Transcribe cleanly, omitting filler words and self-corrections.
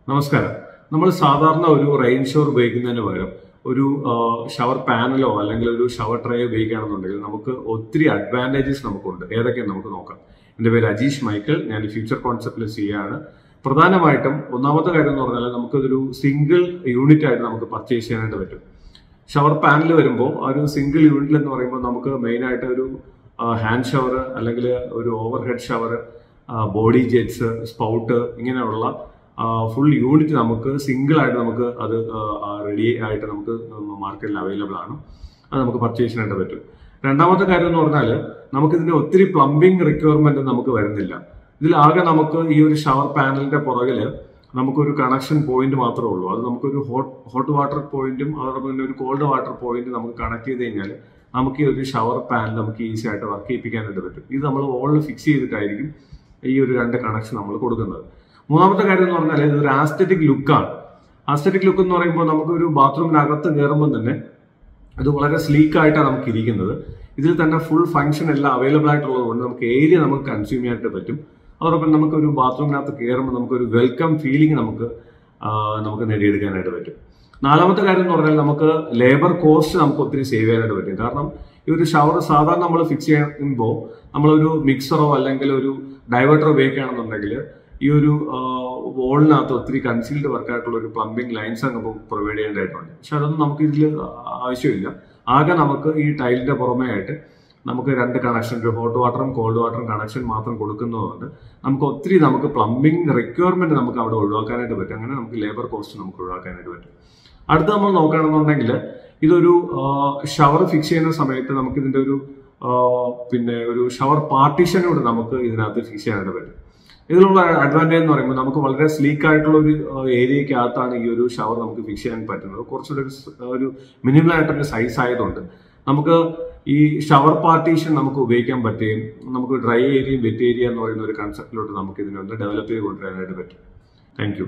നമസ്കാരം. നമ്മൾ സാധാരണ ഒരു റെയിൻ ഷവർ ഉപയോഗിക്കുന്നതിന് പകരം ഒരു ഷവർ പാനലോ അല്ലെങ്കിൽ ഒരു ഷവർ ട്രേ ഉപയോഗിക്കുകയാണെന്നുണ്ടെങ്കിൽ നമുക്ക് ഒത്തിരി അഡ്വാൻറ്റേജസ് നമുക്കുണ്ട്. ഏതൊക്കെയാണ് നമുക്ക് നോക്കാം. എൻ്റെ പേര് അജീഷ് മൈക്കിൾ. ഞാൻ ഫ്യൂച്ചർ കോൺസെപ്റ്റിൽ ചെയ്യാണ്. പ്രധാനമായിട്ടും ഒന്നാമത്തെ കാര്യം എന്ന് പറഞ്ഞാൽ നമുക്കൊരു സിംഗിൾ യൂണിറ്റ് ആയിട്ട് നമുക്ക് പർച്ചേസ് ചെയ്യാനായിട്ട് പറ്റും. ഷവർ പാനൽ വരുമ്പോൾ ആ ഒരു സിംഗിൾ യൂണിറ്റ് എന്ന് പറയുമ്പോൾ നമുക്ക് മെയിനായിട്ട് ഒരു ഹാൻഡ് ഷവർ അല്ലെങ്കിൽ ഒരു over head shower, body jets, spout, ഇങ്ങനെയുള്ള ഫുൾ യൂണിറ്റ് നമുക്ക് സിംഗിൾ ആയിട്ട് നമുക്ക് അത് റെഡി ആയിട്ട് നമുക്ക് മാർക്കറ്റിൽ അവൈലബിൾ ആണ്. അത് നമുക്ക് പർച്ചേസ് ചെയ്യാനായിട്ട് പറ്റും. രണ്ടാമത്തെ കാര്യം എന്ന് പറഞ്ഞാൽ നമുക്കിതിന്റെ ഒത്തിരി പ്ലംബിംഗ് റിക്വയർമെന്റ് നമുക്ക് വരുന്നില്ല. ഇതിലാകെ നമുക്ക് ഈ ഒരു ഷവർ പാനലിന്റെ പുറകിൽ നമുക്കൊരു കണക്ഷൻ പോയിന്റ് മാത്രമേ ഉള്ളൂ. അത് നമുക്കൊരു ഹോട്ട് വാട്ടർ പോയിന്റും അതോടൊപ്പം തന്നെ ഒരു കോൾഡ് വാട്ടർ പോയിന്റ് നമുക്ക് കണക്ട് ചെയ്ത് കഴിഞ്ഞാൽ നമുക്ക് ഈ ഒരു ഷവർ പാനൽ നമുക്ക് ഈസി ആയിട്ട് വർക്ക് ചെയ്യിപ്പിക്കാനായിട്ട് പറ്റും. ഇത് നമ്മൾ വോളിൽ ഫിക്സ് ചെയ്തിട്ടായിരിക്കും ഈ ഒരു രണ്ട് കണക്ഷൻ നമ്മൾ കൊടുക്കുന്നത്. മൂന്നാമത്തെ കാര്യം എന്ന് പറഞ്ഞാൽ ഇതൊരു ആസ്തെറ്റിക് ലുക്കാണ്. ആസ്തെറ്റിക് ലുക്ക് എന്ന് പറയുമ്പോൾ നമുക്കൊരു ബാത്റൂമിനകത്ത് കയറുമ്പോൾ തന്നെ അത് വളരെ സ്ലീക്കായിട്ടാണ് നമുക്ക് ഇരിക്കുന്നത്. ഇതിൽ തന്നെ ഫുൾ ഫംഗ്ഷൻ എല്ലാം അവൈലബിൾ ആയിട്ടുള്ളത് കൊണ്ട് നമുക്ക് ഏരിയ നമുക്ക് കൺസ്യൂം ചെയ്യാനായിട്ട് പറ്റും. അതോടൊപ്പം നമുക്കൊരു ബാത്റൂമിനകത്ത് കയറുമ്പോൾ നമുക്കൊരു വെൽക്കം ഫീലിംഗ് നമുക്ക് നേടിയെടുക്കാനായിട്ട് പറ്റും. നാലാമത്തെ കാര്യം എന്ന് പറഞ്ഞാൽ നമുക്ക് ലേബർ കോസ്റ്റ് നമുക്ക് ഒത്തിരി സേവ് ചെയ്യാനായിട്ട് പറ്റും. കാരണം ഈ ഒരു ഷവർ സാധാരണ നമ്മൾ ഫിക്സ് ചെയ്യുമ്പോൾ നമ്മളൊരു മിക്സറോ അല്ലെങ്കിൽ ഒരു ഡൈവേർട്ടറോ ഉപയോഗിക്കുകയാണെന്നുണ്ടെങ്കിൽ ഈ ഒരു വോളിനകത്ത് ഒത്തിരി കൺസീൽഡ് വർക്കായിട്ടുള്ള ഒരു പ്ലംബിംഗ് ലൈൻസ് അങ്ങ് പ്രൊവൈഡ് ചെയ്യേണ്ടതായിട്ടുണ്ട്. പക്ഷെ അതൊന്നും നമുക്ക് ഇതിൽ ആവശ്യമില്ല. ആകെ നമുക്ക് ഈ ടൈലിന്റെ പുറമേ ആയിട്ട് നമുക്ക് രണ്ട് കണക്ഷൻ, ഒരു ഹോട്ട് വാട്ടറും കോൾഡ് വാട്ടറും കണക്ഷൻ മാത്രം കൊടുക്കുന്നതുകൊണ്ട് നമുക്ക് പ്ലംബിംഗ് റിക്വയർമെന്റ് നമുക്ക് അവിടെ ഒഴിവാക്കാനായിട്ട് പറ്റും. അങ്ങനെ നമുക്ക് ലേബർ കോസ്റ്റ് നമുക്ക് ഒഴിവാക്കാനായിട്ട് പറ്റും. അടുത്ത് നമ്മൾ നോക്കുകയാണെന്നുണ്ടെങ്കിൽ ഇതൊരു ഷവർ ഫിക്സ് ചെയ്യുന്ന സമയത്ത് നമുക്ക് ഇതിന്റെ ഒരു ഷവർ പാർട്ടീഷനോട് നമുക്ക് ഇതിനകത്ത് ഫിക്സ് ചെയ്യാനായിട്ട് പറ്റും. ഇതിലുള്ള അഡ്വാൻറ്റേജ് എന്ന് പറയുമ്പോൾ നമുക്ക് വളരെ സ്ലീക്ക് ആയിട്ടുള്ള ഒരു ഏരിയക്കകത്താണ് ഈ ഒരു ഷവർ നമുക്ക് ഫിക്സ് ചെയ്യാൻ പറ്റുന്നത്. കുറച്ചുകൂടെ ഒരു മിനിമൽ ആയിട്ടൊരു സൈസ് ആയതുകൊണ്ട് നമുക്ക് ഈ ഷവർ പാർട്ടീഷൻ നമുക്ക് ഉപയോഗിക്കാൻ പറ്റുകയും നമുക്ക് ഡ്രൈ ഏരിയയും വെറ്റ് ഏരിയ എന്ന് പറയുന്ന ഒരു കൺസെപ്റ്റിലോട്ട് നമുക്ക് ഇതിനെ ഡെവലപ്പ് ചെയ്ത് കൊണ്ടുവരാനായിട്ട് പറ്റും. Thank you.